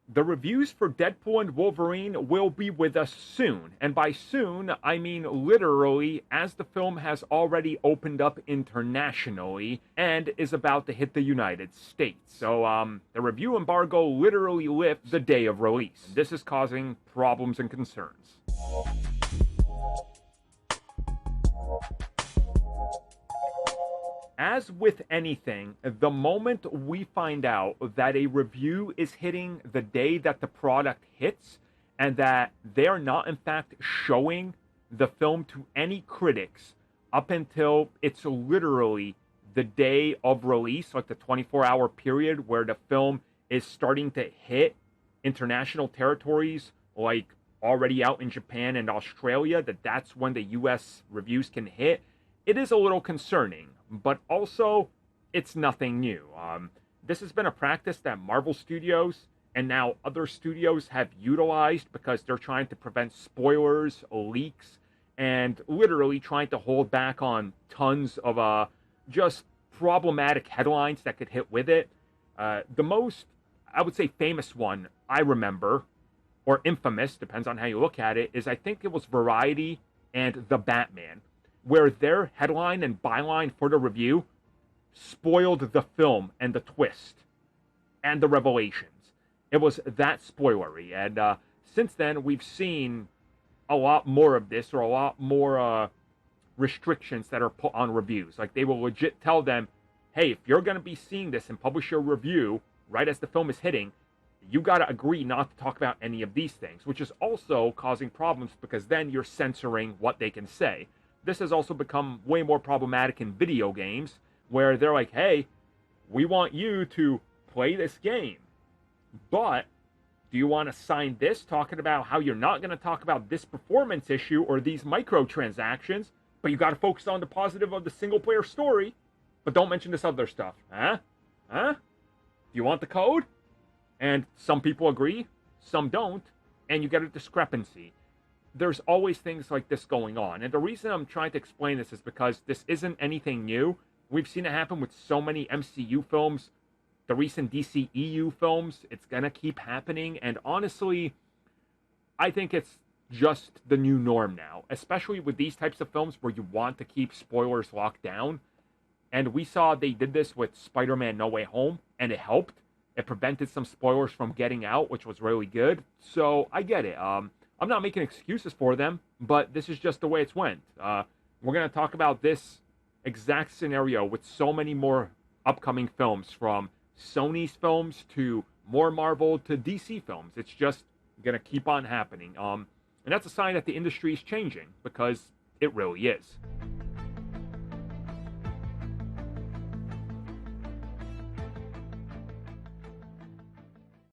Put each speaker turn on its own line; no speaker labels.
The reviews for Deadpool and Wolverine will be with us soon. And by soon, I mean literally, as the film has already opened up internationally and is about to hit the United States. So, the review embargo literally lifts the day of release. This is causing problems and concerns. As with anything, the moment we find out that a review is hitting the day that the product hits, and that they're not in fact showing the film to any critics up until it's literally the day of release, like the 24-hour period where the film is starting to hit international territories, like already out in Japan and Australia, that's when the US reviews can hit, it is a little concerning. But also, it's nothing new. This has been a practice that Marvel Studios and now other studios have utilized because they're trying to prevent spoilers, leaks, and literally trying to hold back on tons of just problematic headlines that could hit with it. The most, I would say, famous one I remember, or infamous, depends on how you look at it, is I think it was Variety and The Batman, where their headline and byline for the review spoiled the film and the twist and the revelations. It was that spoilery. And since then, we've seen a lot more of this, or a lot more restrictions that are put on reviews. Like, they will legit tell them, hey, if you're going to be seeing this and publish your review right as the film is hitting, you got to agree not to talk about any of these things, which is also causing problems because then you're censoring what they can say. This has also become way more problematic in video games, where they're like, hey, we want you to play this game, but do you want to sign this talking about how you're not going to talk about this performance issue or these microtransactions, but you got to focus on the positive of the single-player story, but don't mention this other stuff? Huh? Do you want the code? And some people agree, some don't, and you get a discrepancy. There's always things like this going on. And the reason I'm trying to explain this is because this isn't anything new. We've seen it happen with so many MCU films, the recent DCEU films. It's going to keep happening. And honestly, I think it's just the new norm now, especially with these types of films where you want to keep spoilers locked down. And we saw they did this with Spider-Man No Way Home, and it helped. It prevented some spoilers from getting out, which was really good. So I get it. I'm not making excuses for them, but this is just the way it's went. We're going to talk about this exact scenario with so many more upcoming films, from Sony's films to more Marvel to DC films. It's just going to keep on happening. And that's a sign that the industry is changing, because it really is.